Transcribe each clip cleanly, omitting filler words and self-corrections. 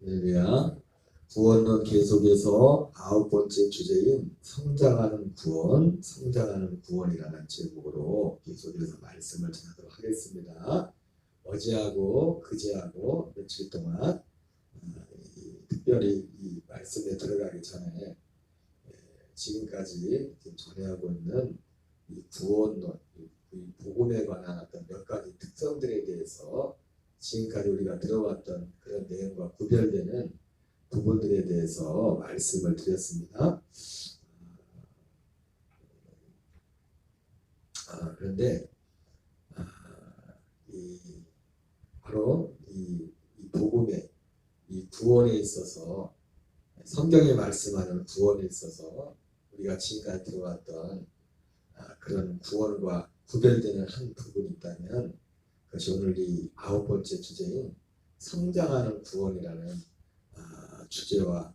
할렐루야. 구원론 계속해서 9번째 주제인 성장하는 구원, 성장하는 구원이라는 제목으로 계속해서 말씀을 전하도록 하겠습니다. 어제하고 그제하고 며칠 동안 특별히 이 말씀에 들어가기 전에 지금까지 전해하고 있는 이 구원론, 이 복음에 관한 어떤 몇 가지 특성들에 대해서 지금까지 우리가 들어왔던 그런 내용과 구별되는 부분들에 대해서 말씀을 드렸습니다. 그런데 바로 이 복음의 이 구원에 있어서 성경에 말씀하는 구원에 있어서 우리가 지금까지 들어왔던 그런 구원과 구별되는 한 부분이 있다면 그것이 오늘 이 9번째 주제인 성장하는 구원이라는 주제와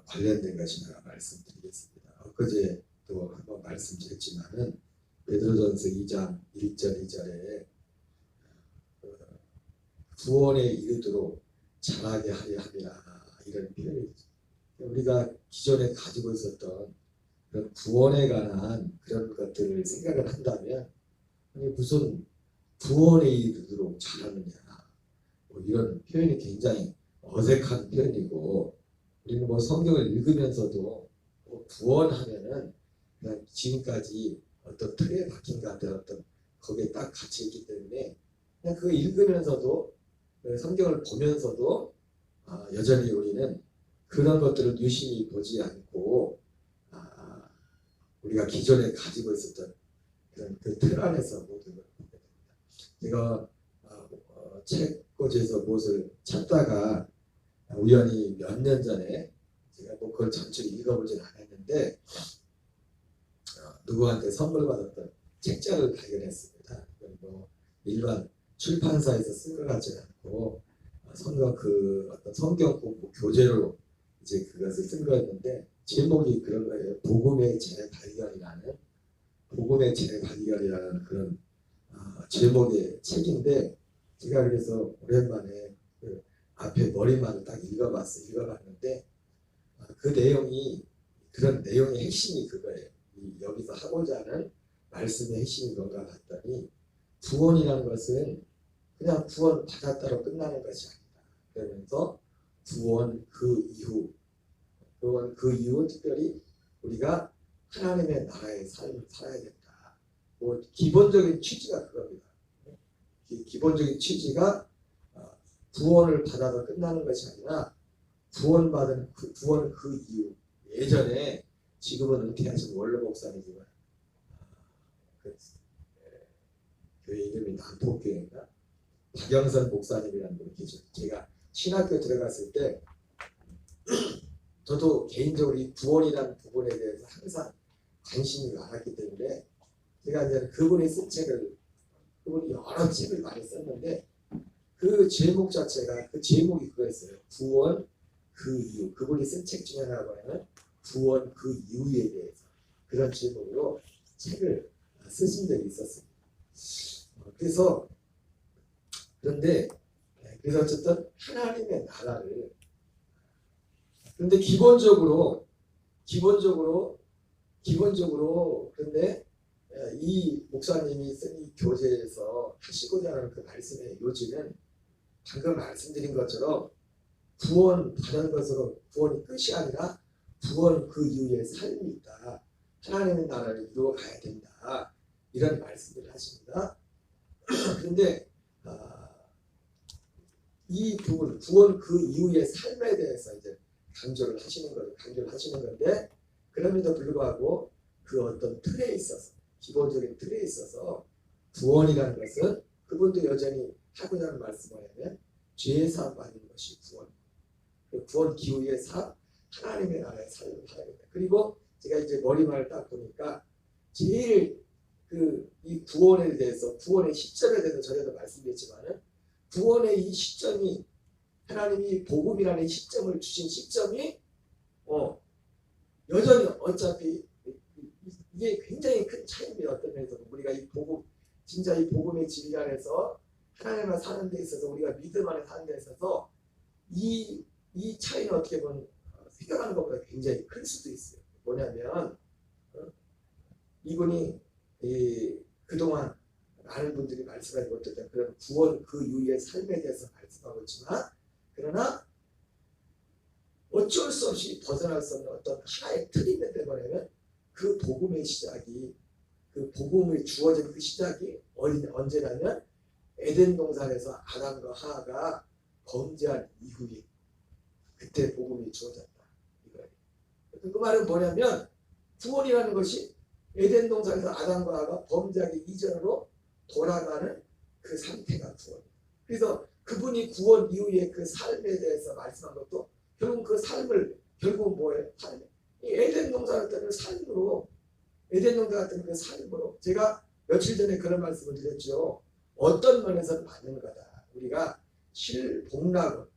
관련된 것이라 말씀드리겠습니다. 엊그제 또 한번 말씀드렸지만은 베드로전서 2장 1절 2절에 구원에 이르도록 자라게 하려 함이라 이런 표현이 있죠. 우리가 기존에 가지고 있었던 그런 구원에 관한 그런 것들을 생각을 한다면 무슨 구원에 이르도록 자라느냐 이런 표현이 굉장히 어색한 표현이고 우리는 성경을 읽으면서도 구원하면은 그냥 지금까지 어떤 틀에 박힌 것 같은 어떤 거기에 딱 갇혀 있기 때문에 그냥 그거 읽으면서도 성경을 보면서도 여전히 우리는 그런 것들을 유심히 보지 않고 우리가 기존에 가지고 있었던 그런 그 틀 안에서 모든 걸 보게 됩니다. 제가 책꽂이에서 무엇을 찾다가 우연히 몇 년 전에 제가 그걸 전체를 읽어보진 않았는데 누구한테 선물 받았던 책자를 발견했습니다. 일반 출판사에서 쓴 것 같지는 않고 어떤 성경 공부 교재로 이제 그것을 쓴 거였는데 제목이 그런 거예요. 복음의 재발견이라는 그런 제목의 책인데 제가 그래서 오랜만에 그 앞에 머리만 딱 읽어봤는데 그 내용이 그런 내용의 핵심이 그거예요. 여기서 하고자 하는 말씀의 핵심이 뭔가 봤더니 구원이라는 것은 그냥 구원 받았다로 끝나는 것이 아니다. 그러면서 구원 그 이후 특별히 우리가 하나님의 나라의 삶을 살아야 된다. 기본적인 취지가 그겁니다. 기본적인 취지가 구원을 받아서 끝나는 것이 아니라 구원받은 구원 그 이후 예전에 지금은 은퇴하신 원로 목사님이지만 교회 이름이 남포교회인가 박영선 목사님이라는 분이 계셔. 제가 신학교 들어갔을 때 저도 개인적으로 이 구원이라는 부분에 대해서 항상 관심이 많았기 때문에 제가 이제 그분이 여러 책을 많이 썼는데 그 제목 자체가 그 제목이 그거였어요. 구원 그 이후. 그분이 쓴 책 중에 하나가 구원 그 이후에 대해서 그런 제목으로 책을 쓰신 적이 있었습니다. 그런데 어쨌든 하나님의 나라를 그런데 기본적으로 그런데 이 목사님이 쓴 이 교재에서 하시고자 하는 그 말씀의 요지는 방금 말씀드린 것처럼 구원 받은 것으로 구원이 끝이 아니라 구원 그 이후에 삶이 있다. 하나님의 나라를 이루어가야 된다. 이런 말씀들을 하십니다. 그런데 이 부분 구원 그 이후의 삶에 대해서 이제 강조를 하시는 건데 그럼에도 불구하고 그 어떤 틀에 있어서 기본적인 틀에 있어서 구원이라는 것은 그분도 여전히 하고자 하는 말씀을 하면 죄의 사함 받는 것이 구원 기후의 삶 하나님의 나라의 삶을 살아야 된다. 그리고 제가 이제 머리말을 딱 보니까 제일 이 구원에 대해서 구원의 시점에 대해서 전에도 말씀드렸지만은 구원의 이 시점이 하나님이 복음이라는 시점을 주신 시점이 여전히 어차피 이게 굉장히 큰 차이입니다. 어떤 면에서 우리가 이 복음 이 복음의 진리 안에서 하나님만 사는 데 있어서 우리가 믿음 안에 사는 데 있어서 이 차이는 어떻게 보면 생각하는 것보다 굉장히 클 수도 있어요. 뭐냐면 이분이 그동안 많은 분들이 말씀하지 못했던 그런 구원 그 이후의 삶에 대해서 말씀하고 있지만, 그러나 어쩔 수 없이 벗어날 수 없는 어떤 하나의 틀이 있는데, 뭐냐면 그 복음의 시작이, 그 복음이 주어진 그 시작이 언제냐면 에덴 동산에서 아담과 하와가 범죄한 이후에 그때 복음이 주어졌다, 이거예요. 그 말은 뭐냐면 구원이라는 것이 에덴 동산에서 아담과 하와가 범죄하기 이전으로 돌아가는 그 상태가 구원이에요. 그래서 그분이 구원 이후에 그 삶에 대해서 말씀한 것도 결국 그 삶을, 결국 뭐예요? 삶. 이 에덴 동산 같은 삶으로, 에덴 동산 같은 그 삶으로, 제가 며칠 전에 그런 말씀을 드렸죠. 어떤 면에서는 맞는 거다. 우리가 실복락원,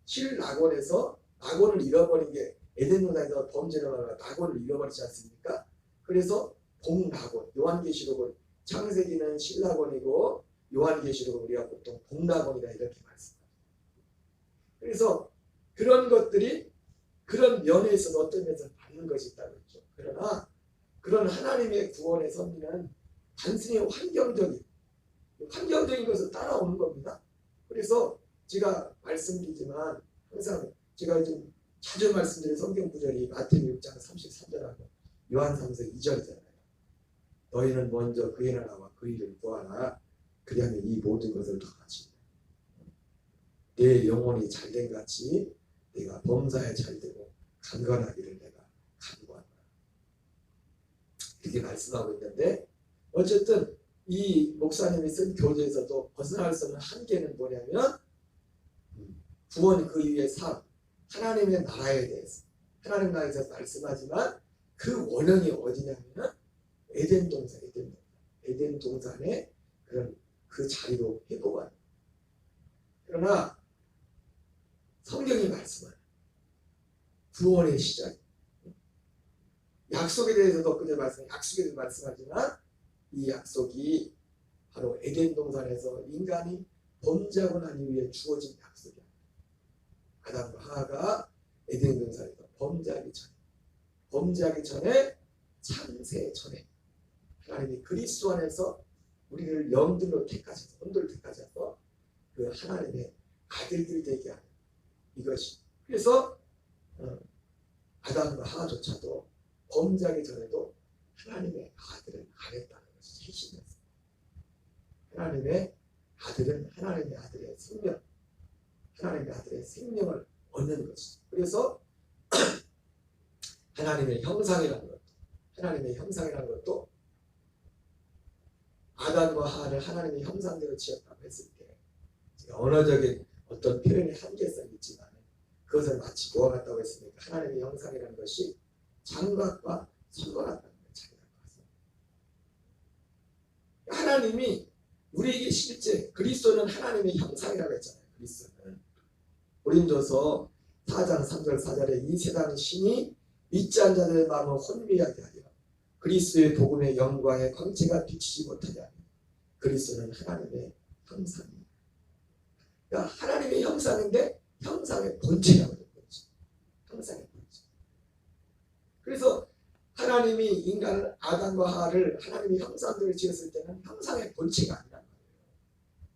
실낙원에서 낙원을 잃어버린 게 에덴 동산에서 범죄를 하다가 낙원을 잃어버리지 않습니까? 그래서 복낙원, 요한계시록은 창세기는 실낙원이고 요한계시록은 우리가 보통 복낙원이다, 이렇게 말씀합니다. 그래서 그런 것들이 그런 면에 있어서 어떤 면에서 받는 것이 있다고 했죠. 그러나 그런 하나님의 구원의 섭리는 단순히 환경적인 것을 따라오는 겁니다. 그래서 제가 말씀드리지만 항상 제가 좀 자주 말씀드린 성경 구절이 마태복음 6장 33절하고 요한 3서 2절이잖아요. 너희는 먼저 그의 나라와 그 일을 구하라. 그리하면 이 모든 것을 더하시리라. 내 영혼이 잘된 같이 내가 범사에 잘되고 강건하기를 내가 간구하노라. 이렇게 말씀하고 있는데, 어쨌든 이 목사님이 쓴 교재에서도 벗어날 수 없는 한계는 뭐냐면 구원 그 이후의 삶, 하나님의 나라에 대해서, 하나님 나라에 대해서 말씀하지만 그 원형이 어디냐면 에덴 동산의 그런 그 자리로 회복하는. 그러나 성경이 말씀하는 구원의 시작, 약속에 대해서도 그제 약속에 대해서 말씀하지만 이 약속이 바로 에덴 동산에서 인간이 범죄하고 난 이후에 주어진 약속이야. 아담과 하와가 에덴 동산에서 범죄하기 전에 창세 전에 하나님이 그리스도 안에서 우리를 영들로 택하셔서, 혼들로 택하셔서 그 하나님의 아들들이 되게 하는 이것이. 그래서 아담과 하와조차도 범죄하기 전에도 하나님의 아들은 안 했다는 것이 핵심이었습니다. 하나님의 아들은 하나님의 아들의 생명, 하나님의 아들의 생명을 얻는 것이죠. 그래서 하나님의 형상이라는 것도 아담과 하와를 하나님의 형상대로 지었다고 했을 때, 언어적인 어떤 표현의 한계성이 있지만 그것을 마치 뭐와 같다고 했습니까? 하나님의 형상이라는 것이 장갑과 손과 같다는 거예요. 하나님이 우리에게 실제, 그리스도는 하나님의 형상이라고 했잖아요. 그리스도는 고린도서 4장 3절 4절에 이 세상 신이 믿지 않는 자들의 마음을 혼미하게 하려 그리스도의 복음의 영광에 광채가 비치지 못하게 하며 그리스도는 하나님의 형상입니다. 그러니까 하나님의 형상인데 형상의 본체라고 하는 거죠. 형상의 본체. 그래서 하나님이 인간을, 아담과 하와를 하나님의 형상대로 지었을 때는 형상의 본체가 아니란 말이에요.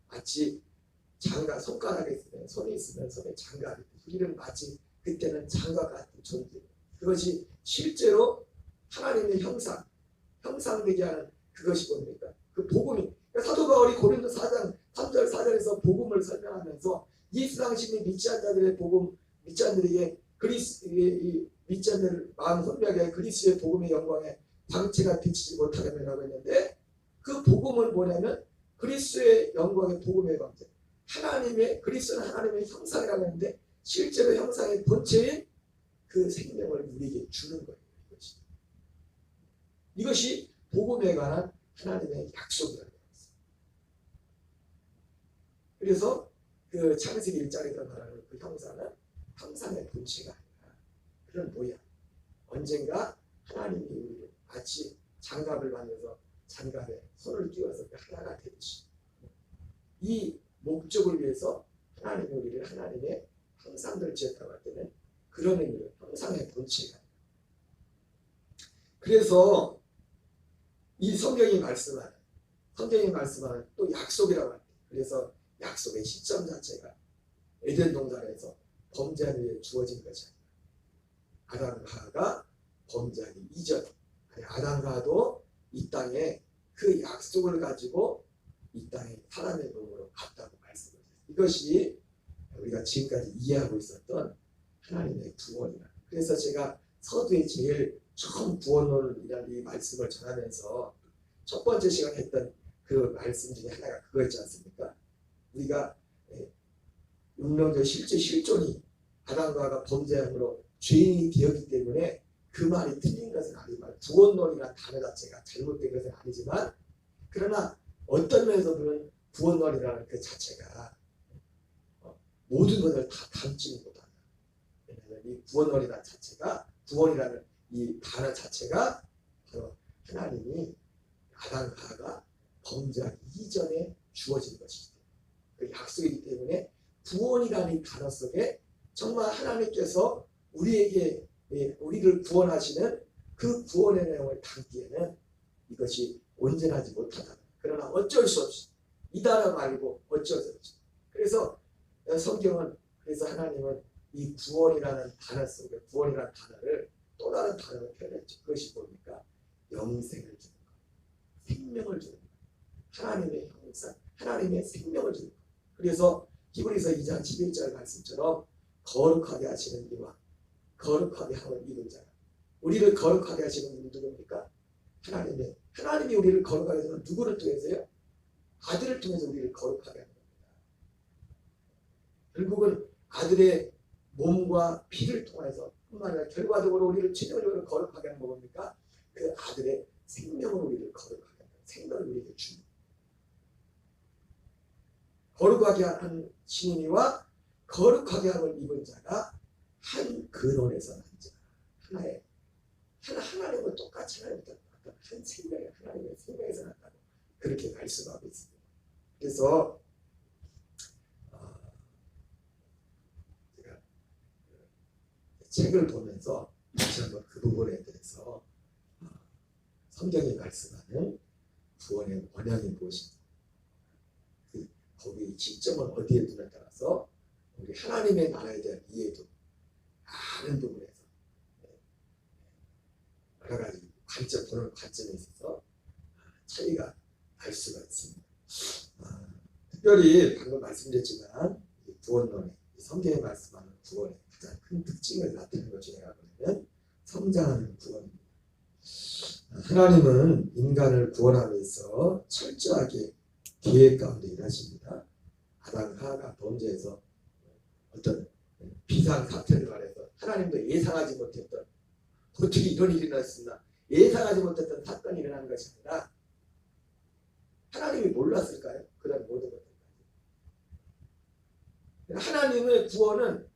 마치 장갑, 손가락에 있으면, 손이 있으면 손에 장갑이, 우리는 마치 그때는 장갑 같은 존재. 그것이 실제로 하나님의 형상되게 하는 그것이 뭡니까? 그 복음이. 사도 바울이 고린도 4장 3절 4절에서 복음을 설명하면서 이 세상신이 믿지 않는 자들의 복음, 믿지 않는 자들에게 믿지 않는 마음 혼미하게 그리스도의 복음의 영광에 광채가 비치지 못하게 하라고 했는데, 그 복음은 뭐냐면 그리스도의 영광의 복음의 광채, 그리스도는 하나님의 형상이라고 했는데 실제로 형상의 본체인 그 생명을 우리에게 주는 거예요. 이것이 복음에 관한 하나님의 약속이라는 거예요. 그래서 그 창세기 1장에서 말하는 그 형상은 형상의 본체가 아니라 그런 모양. 언젠가 하나님이 우리를 마치 장갑을 만들어서 장갑에 손을 끼워서 하나가 되듯이 이 목적을 위해서 하나님이 우리를 하나님의 형상들을 지었다고 할 때는 그런 의미로 형상의 본체가. 그래서 이 성경이 말씀하는 또 약속이라고 합니다. 그래서 약속의 시점 자체가 에덴 동산에서 범죄한 후에 주어진 것이 아니라 아담과 하와가 범죄하기 이전, 아담과 하와도 이 땅에 그 약속을 가지고 이 땅에 사람의 몸으로 갔다고 말씀을 드렸습니다. 이것이 우리가 지금까지 이해하고 있었던 하나님의 구원이다. 그래서 제가 서두에 제일 처음 구원론이라는 이 말씀을 전하면서 첫 번째 시간에 했던 그 말씀 중에 하나가 그거였지 않습니까? 우리가 운명적 실제 실존이 아담과 하와가 범죄함으로 죄인이 되었기 때문에 그 말이 틀린 것은 아니지만 구원론이라는 단어 자체가 잘못된 것은 아니지만 그러나 어떤 면에서는 구원론이라는 그 자체가 모든 것을 다 담지는 못한다. 왜냐하면 이 구원론이라는 자체가 구원이라는 이 단어 자체가 바로 하나님이 아담과 하와가 범죄하기 이전에 주어진 것이기 때문에 그 약속이기 때문에 구원이라는 이 단어 속에 정말 하나님께서 우리에게 우리를 구원하시는 그 구원의 내용을 담기에는 이것이 온전하지 못하다. 그러나 어쩔 수 없이 이 단어 말고 어쩔 수 없이 그래서 성경은 그래서 하나님은 이 구원이라는 단어 속에 구원이라는 단어를 또 다른 단어로 표현했죠. 그것이 뭡니까? 영생을 주는 것, 생명을 주는 것, 하나님의 형상, 하나님의 생명을 주는 것. 그래서 히브리서 2장 11절 말씀처럼 거룩하게 하시는 이와 거룩하게 하는 이분 자가 우리를 거룩하게 하시는 분이 누굽니까? 하나님이 우리를 거룩하게 하시는 누구를 통해서요? 아들을 통해서 우리를 거룩하게 하는 겁니다. 결국은 아들의 몸과 피를 통해서 뿐만 아니라 결과적으로 우리를 최종적으로 거룩하게 하는 뭡니까? 그 아들의 생명으로 우리를 거룩하게 하는 생명을 우리에게 줍니다. 거룩하게 하는 신인이와 거룩하게 함을 입은 자가 한 근원에서 난 자, 하나님과 똑같이 하나님과 한 생명이 하나님의 생명에서 났다고 그렇게 말씀하고 있습니다. 그래서 제가 책을 보면서 다시 한번 그 부분에 대해서 성경이 말씀하는 구원의 원형이 무엇인지 거기 지점을 어디에 두냐에 따라서 우리 하나님의 나라에 대한 이해도 많은 부분에서 여러 가지 보는 관점에 있어서 차이가 날 수가 있습니다. 특별히 방금 말씀드렸지만 구원론의 성경에 말씀하는 구원의 가장 큰 특징을 나타내는 것 중에 하나는 성장하는 구원입니다. 하나님은 인간을 구원함에 있어 철저하게 계획 가운데 일하십니다. 아담 하와가 범죄해서 어떤 비상 사태를 말해서 하나님도 예상하지 못했던 어떻게 이런 일이 일어났습니다. 예상하지 못했던 사건이 일어난 것이 아니라 하나님이 몰랐을까요? 그런 모든 것들까지. 하나님의 구원은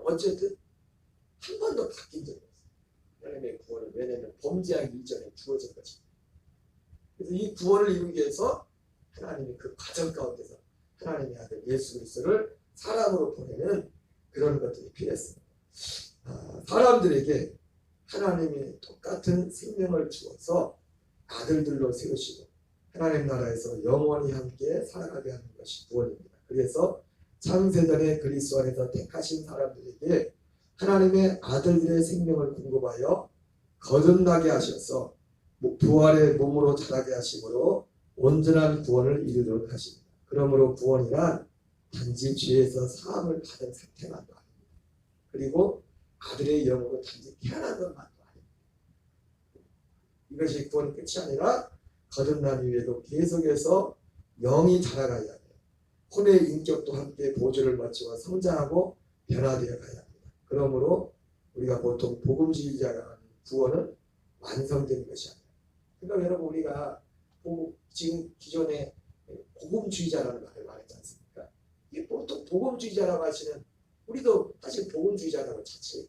어쨌든 한 번도 바뀐 적이 없어요. 하나님의 구원은 왜냐하면 범죄하기 이전에 주어진 것입니다. 그래서 이 구원을 이루기 위해서 하나님이 그 과정 가운데서 하나님의 아들 예수 그리스도를 사람으로 보내는 그런 것들이 필요했습니다. 사람들에게 하나님이 똑같은 생명을 주어서 아들들로 세우시고 하나님 나라에서 영원히 함께 살아가게 하는 것이 구원입니다. 그래서 창세전에 그리스도 안에서 택하신 사람들에게 하나님의 아들들의 생명을 공급하여 거듭나게 하셔서 부활의 몸으로 자라게 하심으로 온전한 구원을 이루도록 하십니다. 그러므로 구원이란 단지 죄에서 사함을 받은 상태만도 아닙니다. 그리고 아들의 영으로 단지 태어난 것만도 아닙니다. 이것이 구원의 끝이 아니라 거듭난 이후에도 계속해서 영이 자라가야 합니다. 혼의 인격도 함께 보조를 맞추어 성장하고 변화되어 가야 합니다. 그러므로 우리가 보통 복음주의자가 하는 구원은 완성되는 것이 아니에요. 그러니까 여러분 우리가 지금 기존에 복음주의자라는 말을 말했지 않습니까? 이게 보통 복음주의자라고 하시는 우리도 사실 복음주의자라고 자체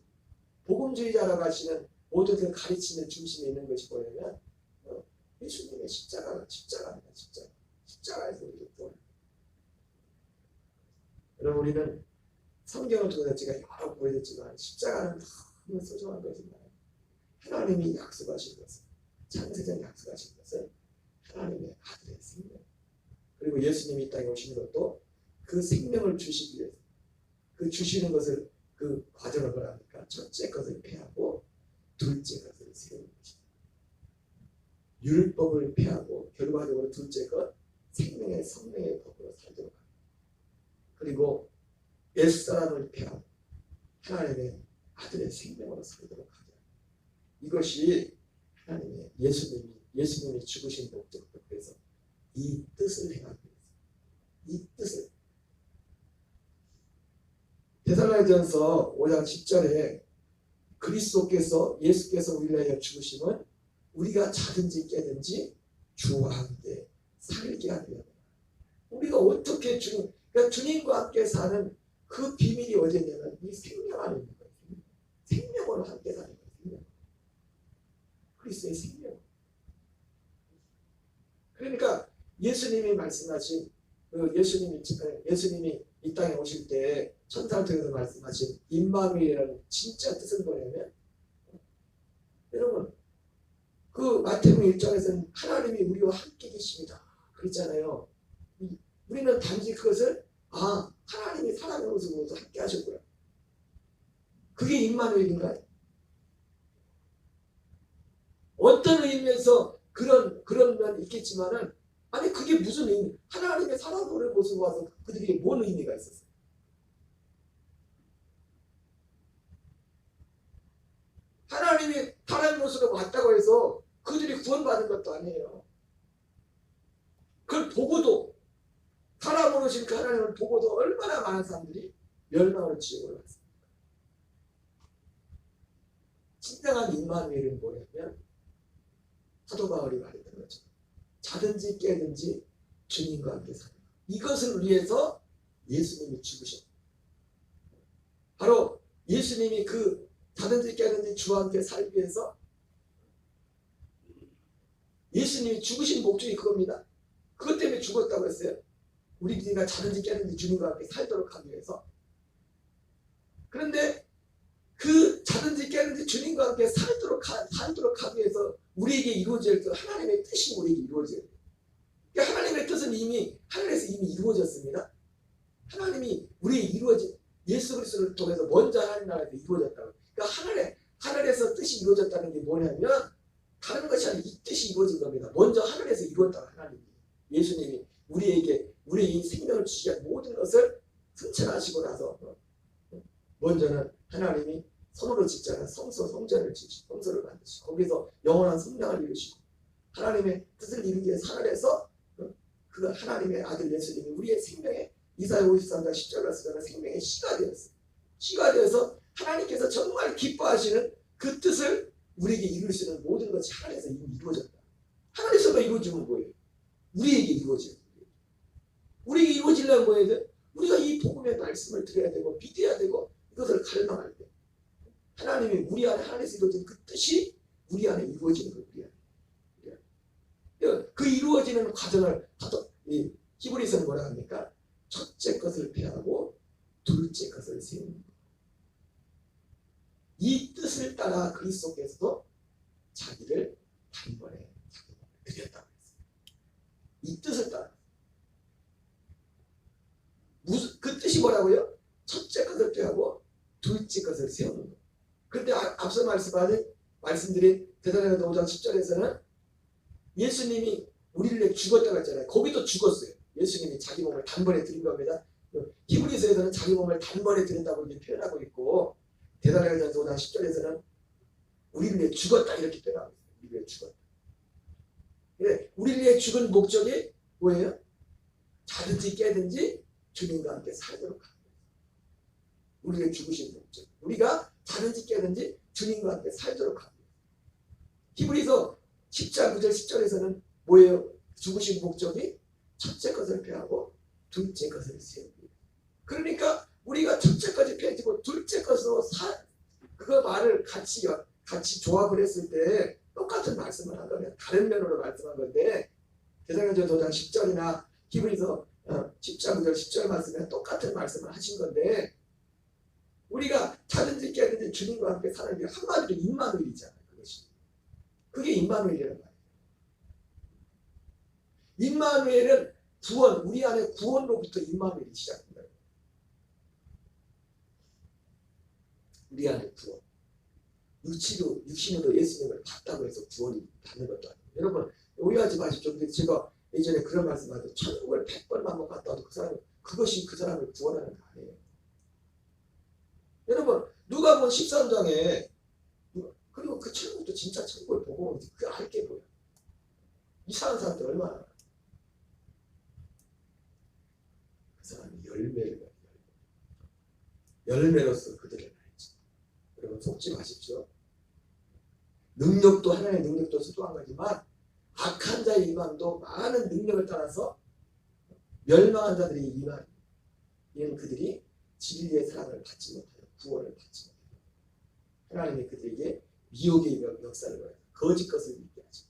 복음주의자라고 하시는 모든 그 가르치는 중심에 있는 것이 뭐냐면 예수님의 십자가에서 우리를 구원합니다. 여러분 우리는 성경을 통해서 제가 여러 번 보여줬지만 십자가는 너무 소중한 거지만 하나님이 약속하신 것은 창세전 약속하신 것은 하나님의 아들의 생명 그리고 예수님이 이 땅에 오시는 것도 그 생명을 주시기 위해서 그 주시는 것을 그 과정을 뭐랍니까? 첫째 것을 폐하고 둘째 것을 세우는 것입니다. 율법을 폐하고 결과적으로 둘째 것 생명의 성령의 법으로 살도록 합니다. 그리고 옛사람을 폐하고 하나님의 아들의 생명으로 살도록 하자. 이것이 하나님의 예수님이 죽으신 목적도 그래서 이 뜻을 행하기 위해서 이 뜻을 데살로니가전서 5장 10절에 그리스도께서 예수께서 우리를 위하여 죽으심은 우리가 자든지 깨든지 주와 함께 살게 하려 합니다. 우리가 어떻게 그러니까 주님과 함께 사는 그 비밀이 어디냐면 이 생명 안에 있는 거예요. 생명으로 함께 사는 거예요. 생명. 그리스도의 생명. 그러니까 예수님이 말씀하신 예수님이 이 땅에 오실 때 천사를 통해서 말씀하신 임마누엘이라는 진짜 뜻은 뭐냐면 여러분 그 마태복음 1장에서는 하나님이 우리와 함께 계십니다. 그랬잖아요. 우리는 단지 그것을 하나님이 사람의 모습으로 함께 하셨구나. 그게 임마누엘인가요? 어떤 의미에서 그런 면 있겠지만은 아니 그게 무슨 의미? 하나님의 사람의 모습으로 와서 그들에게 뭔 의미가 있었어요? 하나님이 사람의 모습으로 왔다고 해서 그들이 구원받은 것도 아니에요. 그걸 보고도 사람으로 오신 그 하나님을 보고도 얼마나 많은 사람들이 멸망으로 지옥으로 갔습니까? 진정한 임마누엘은 뭐냐면 사도 바울이 말했던 거죠. 자든지 깨든지 주님과 함께 사는 것. 이것을 위해서 예수님이 죽으셨다. 바로 예수님이 그 자든지 깨든지 주와 함께 살기 위해서 예수님이 죽으신 목적이 그겁니다. 그것 때문에 죽었다고 했어요. 우리가 자든지 깨든지 주님과 함께 살도록 하기 위해서. 그런데 그 자든지 깨든지 주님과 함께 살도록 하기 위해서 우리에게 이루어질 그 하나님의 뜻이 우리에게 이루어져요. 그러니까 하나님의 뜻은 이미 하늘에서 이미 이루어졌습니다. 하나님이 우리의 예수 그리스도를 통해서 먼저 하나님 나라에서 이루어졌다고. 그러니까 하늘에서 뜻이 이루어졌다는 게 뭐냐면 다른 것이 아니라 이 뜻이 이루어진 겁니다. 먼저 하늘에서 이루었다고 하나님이. 예수님이 우리에게 우리의 이 생명을 주시기 위한 모든 것을 승천하시고 나서 먼저는 하나님이 손으로 짓자는 성전을 지으시고 성소를 만드시고 거기서 영원한 성령을 이루시고 하나님의 뜻을 이루기 위해서 하늘에서 그 하나님의 아들 예수님이 우리의 생명의 이사야 53장 10절 말씀에 생명의 씨가 되었어요. 씨가 되어서 하나님께서 정말 기뻐하시는 그 뜻을 우리에게 이룰 수 있는 모든 것이 하늘에서 이미 이루어졌다. 하늘에서만 이루어지면 뭐예요? 우리에게 이루어져요. 우리에게 이루어지려면 뭐해야 돼? 우리가 이 복음의 말씀을 들어야 되고 믿어야 되고 이것을 갈망할 때 하나님이 우리 안에 하늘에서 이루어진 그 뜻이 우리 안에 이루어지는 거예요. 우리 안에. 그 이루어지는 과정을 히브리서는 뭐라 합니까? 첫째 것을 폐하고 둘째 것을 세우는 거예요. 이 뜻을 따라 그리스도께서도 자기를 단번에 드렸다고 했어요. 이 뜻을 따라. 그 뜻이 뭐라고요? 첫째 것을 폐하고 둘째 것을 세우는 거예요. 그런데 앞서 말씀드린 데살로니가서 5장 10절에서는 예수님이 우리를 위해 죽었다고 했잖아요. 거기도 죽었어요. 예수님이 자기 몸을 단번에 드린 겁니다. 히브리서에서는 자기 몸을 단번에 드린다고 이렇게 표현하고 있고 데살로니가서 5장 10절에서는 우리를 위해 죽었다 이렇게 표현하고 있어요. 우리를 위해 죽었다. 네, 우리를 위해 죽은 목적이 뭐예요? 자든지 깨든지 주님과 함께 살도록 하는 거예요. 우리를 죽으신 목적. 우리가 자든지 깨든지 주님과 함께 살도록 하는 거예요. 히브리서 10장 9절 10절에서는 뭐예요? 죽으신 목적이 첫째 것을 폐하고 둘째 것을 세우기. 그러니까 우리가 첫째 것이 폐지고 둘째 것으로 그거 말을 같이 조합을 했을 때 똑같은 말씀을 한 거예요. 다른 면으로 말씀한 건데 데살로니가서 5장 10절이나 히브리서 10장 9절 10절 말씀에 똑같은 말씀을 하신 건데 우리가 자든지 깨든지 주님과 함께 사는 게 한마디로 임마누엘이잖아요. 그것이. 그게 임마누엘이라는 말이에요. 임마누엘은 구원, 우리 안에 구원로부터 임마누엘이 시작됩니다. 우리 안에 구원. 육신으로 예수님을 봤다고 해서 구원이 받는 것도 아니에요. 여러분 오해하지 마십시오. 근데 제가 예전에 그런 말씀하셨는데 천국을 100번만 갔다 와도 그것이 그 사람을 구원하는 거 아니에요. 여러분 누가복음 13장에 그리고 그 천국도 진짜 천국을 보고 그 알게 뭐야. 이상한 사람들 얼마나 그 사람이 열매를 가요. 열매로서 그들을 알지. 여러분 속지 마십시오. 능력도 하나의 능력도 수도한 거지만 악한 자의 이만도 많은 능력을 따라서 멸망한 자들이 이만 이는 그들이 진리의 사랑을 받지 못하여 구원을 받지 못하여 하나님이 그들에게 미혹의 역사를 벌여서 거짓 것을 믿게 하죠.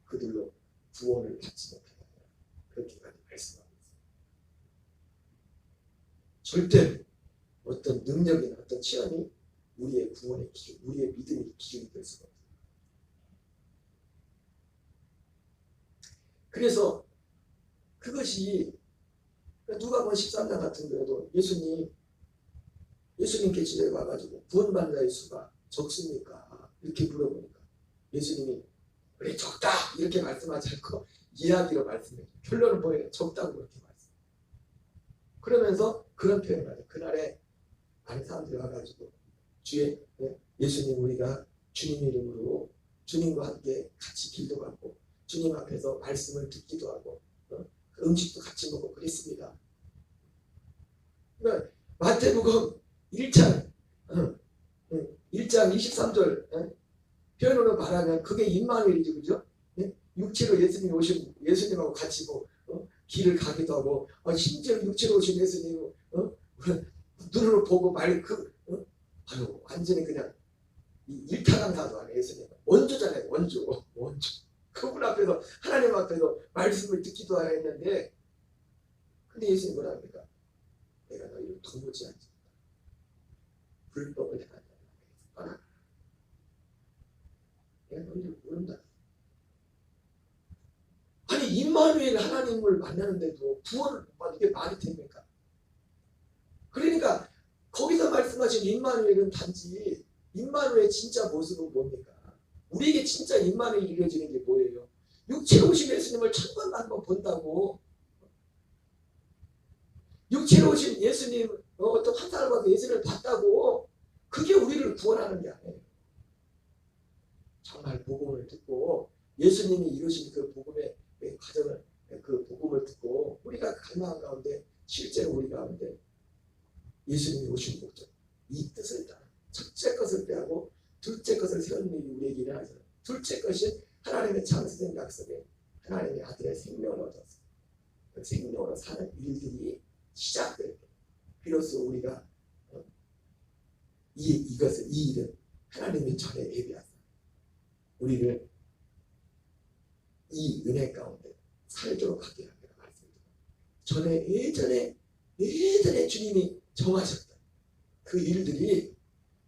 그들로 구원을 받지 못하여 그렇게까지 말씀하고 있습니다. 절대 어떤 능력이나 어떤 체험이 우리의 구원의 기준, 우리의 믿음의 기준이 될 수가 없어요. 그래서 그것이 누가복음 13장 같은 경우도 예수님께 집에 와가지고 구원받는 자의 수가 적습니까? 이렇게 물어보니까 예수님이 그래 적다 이렇게 말씀하지 않고 이야기로 말씀해요. 결론은 뭐예요? 적다고 그렇게 말씀. 그러면서 그런 표현을 하죠. 그날에 많은 사람들이 와가지고 주의 예수님 우리가 주님 이름으로 주님과 함께 같이 길도 가고 주님 앞에서 말씀을 듣기도 하고 음식도 같이 먹고 그랬습니다. 그러니까 마태복음 1장 23절 표현으로 말하면 그게 임마누엘이죠. 그죠? 육체로 예수님이 오신 예수님하고 같이 길을 가기도 하고 심지어 육체로 오신 예수님 눈으로 보고 아유 완전히 그냥 일타강사도 아니에요. 예수님 원조잖아요. 원조 그분 앞에서 하나님 앞에서 말씀을 듣기도 해야 했는데 근데 예수님 뭐라 합니까? 내가 너희를 도무지 않지 불법을 행하지 않아. 내가 너희를 모른다. 아니 임마누엘 하나님을 만나는데도 구원을 못 받는 게 말이 됩니까? 그러니까 거기서 말씀하신 임마누엘은 단지 임마누엘의 진짜 모습은 뭡니까? 우리에게 진짜 임마누엘이 이루어지는 게 뭐예요? 육체로 오신 예수님을 천번만 본다고 육체로 오신 예수님 어떤 환상을 봐서 예수님을 봤다고 그게 우리를 구원하는 게 아니에요. 정말 복음을 듣고 예수님이 이루신 그 복음의 과정을 그 복음을 듣고 우리가 갈망한 가운데 실제로 우리 가운데 예수님이 오신 목적 이 뜻을 따라 첫째 것을 빼고 둘째 것을 세우는 일이 우리에게 일어나서 둘째 것이 하나님의 창세된 약속에 하나님의 아들의 생명을 얻어서 그 생명으로 사는 일들이 시작될 때 비로소 우리가 이 일은 하나님의 전에 예비하사 우리를 이 은혜 가운데 살도록 하게 하기를 말씀드립니다. 예전에 주님이 정하셨던 그 일들이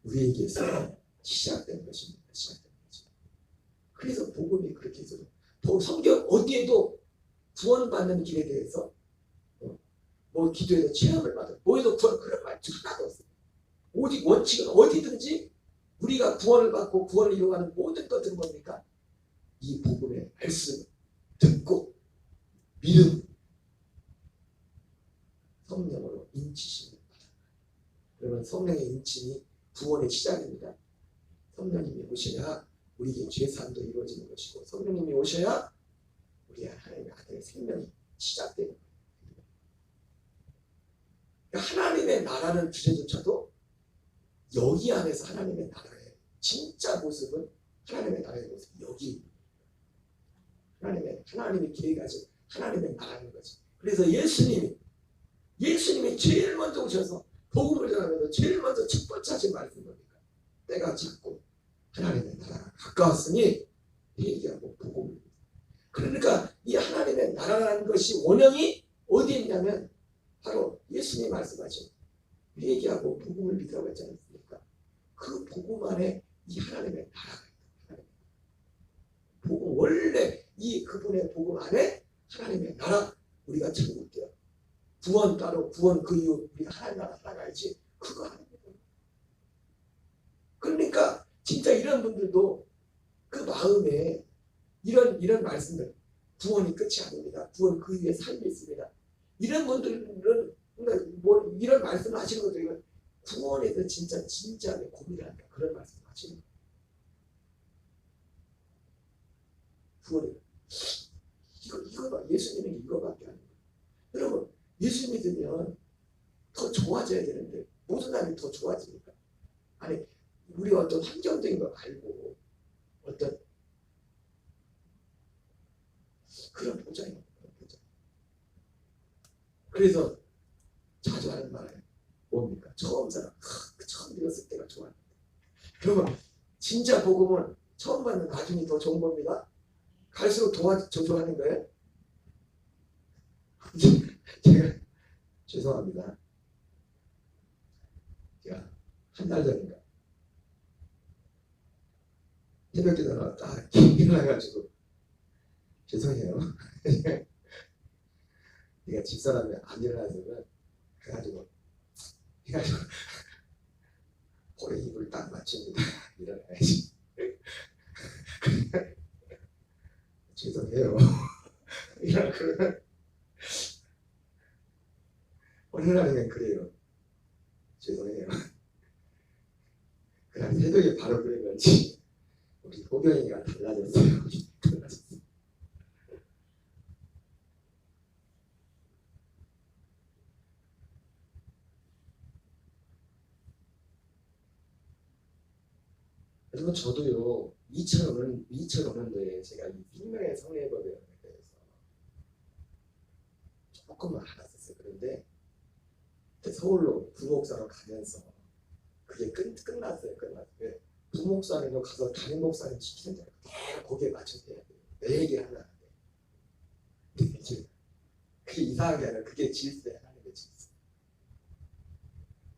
우리에게서 시작된 것입니다. 시작된 거죠. 그래서 복음이 그렇게 해서 성경 어디에도 구원받는 길에 대해서 기도에서 체험을 받아 뭐에도 구원 그런 말 하나도 없어요. 오직 원칙은 어디든지 우리가 구원을 받고 구원을 이루어가는 모든 것들은 뭡니까? 이 복음의 말씀 듣고 믿음 성령으로 인치심을 받아. 그러면 성령의 인침이 구원의 시작입니다. 성령님이 오셔야 우리에게 죄사함도 이루어지는 것이고 성령님이 오셔야 우리 하나님의 아들의 생명이 시작되는 거예요. 하나님의 나라는 주제조차도 여기 안에서 하나님의 나라의 진짜 모습은 하나님의 나라의 모습이 여기 하나님이 계획하신 하나님의 나라는 거죠. 그래서 예수님이 제일 먼저 오셔서 복음을 전하면서 제일 먼저 첫 번째 하신 말씀이 뭡니까? 때가 작고 하나님의 나라가 가까웠으니 회개하고 복음을. 그러니까 이 하나님의 나라라는 것이 원형이 어디에 있냐면 바로 예수님이 말씀하신 회개하고 복음을 믿으라고 했지 않습니까? 그 복음 안에 이 하나님의 나라가 있다. 복음 원래 이 그분의 복음 안에 하나님의 나라, 우리가 천국되어 구원 따로 구원 그 이후 우리가 하나님 나라 살아가야지, 그거 아닙니다. 그러니까 진짜 이런 분들도 그 마음에 이런 말씀들, 구원이 끝이 아닙니다. 구원 그 위에 삶이 있습니다. 이런 분들은 뭐 이런 말씀을 하시는 것도 구원에 대해 진짜 고민한다, 그런 말씀을 하시는 거예요. 구원에 이거 예수님은 이거밖에 안 돼요. 여러분, 예수 믿으면 더 좋아져야 되는데 모든 사람이 더 좋아집니까? 아니, 우리 어떤 환경적인 거 말고 어떤 그런 보장이 없는 거죠. 그래서 자주 하는 말은 뭡니까? 처음 들었을 때가 좋았는데. 그러면 진짜 복음은 처음 받는 나중이 더 좋은 겁니다. 갈수록 좋아하는 거예요. 제가 죄송합니다. 제가 한 달 전인가 새벽기도가 딱 일어나가지고 죄송해요. 내가 집사람이 안 일어나서는 그래가지고 고래 입을 딱 맞춥니다. 일어나야지. 죄송해요. 그러면 어느 날이면 그래요. 죄송해요. 그날 새벽에 바로 그래가지 우리 호경이가 달라졌어요. 달라졌어요. 그리고 저도요 2005년도에 제가 이 생명의 성례법에 대해서 조금만 알았었어요. 그런데 서울로 부목사로 가면서 그게 끝났어요. 부목사님도 가서 담임 목사님 시키는 대로 다 거기에 맞춰서 해야 돼요. 내 얘기 하나 안 돼. 그게 이상한 게 아니라 그게 질서야. 하나님의 질서.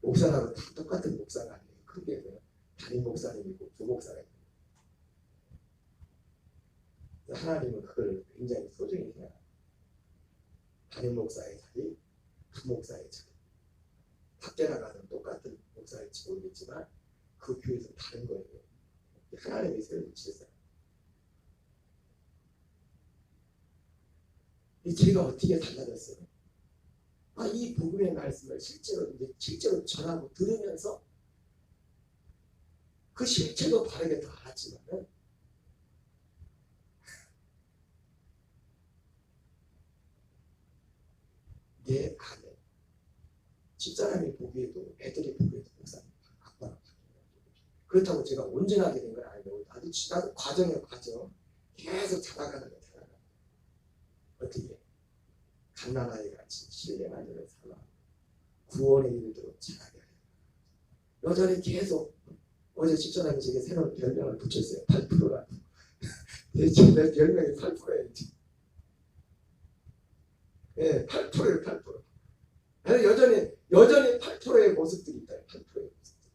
목사라고 다 똑같은 목사가 아니에요. 크게 담임 목사님이고 부목사가 있고, 하나님은 그걸 굉장히 소중히 생각합니다. 담임 목사의 자리, 부목사의 자리. 밖에 나가는 똑같은 목사일지 모르겠지만 그 교회에서 다른 거예요. 하나님이 세운 질서. 제가 어떻게 달라졌어요? 이 복음의 말씀을 실제로 전하고 들으면서 그 실체도 바르게 더 알았지만은 내 안에 집사람이 보기에도 애들이 보기에도 목사님 아빠랑 그렇다고 제가 온전하게 된 건 아니고 나도 과정 계속 자라가는 거예요. 어떻게 갓난아이 같이 신뢰한 자를 살아 구원의 이르도록 자라게 해요. 여전히 계속 어제 집사람이 제게 새로운 별명을 붙였어요. 8%라고. 내 별명이 8%예요. 네, 8%예요. 8%. 여전히 8%의 모습들이 있다. 8%의 모습들.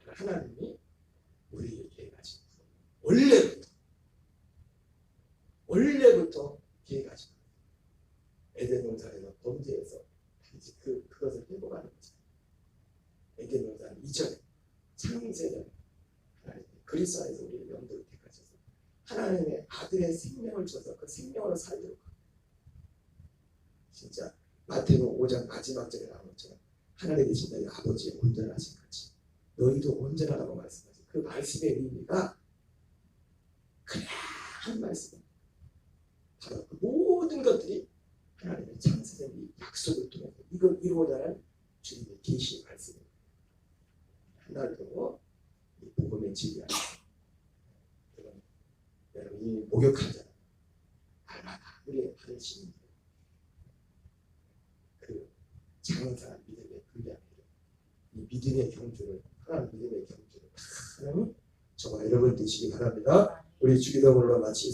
하나님이 우리에게 계획하신 원래부터 계획하신 에덴 동산에서 범죄해서 단지 그것을 회복하는 거죠. 에덴 동산 이전에 창세전에 하나님 그리스도 안에서 우리의 영도를 택하셔서 하나님의 아들의 생명을 줘서 그 생명으로 살도록 진짜 마태복음 5장 마지막 절에 나온 것처럼 하늘에 계신 너희 아버지의 온전하신 같이 너희도 온전하라고 말씀하신 그 말씀의 의미가 그냥 한 말씀, 바로 그 모든 것들이 하나님의 창세된 약속을 통해서 이걸 이루고자 주님의 계시의 말씀입니다. 하나도 이 복음의 진리 안에 여러분이 목욕하잖아요. 날마다 우리의 다른 시민들 그 장사한 믿음의 분량을 이 믿음의 경주를 하나님 믿음의 경주를 하나님 저와 여러분 되시기 바랍니다. 우리 주기도문으로 마치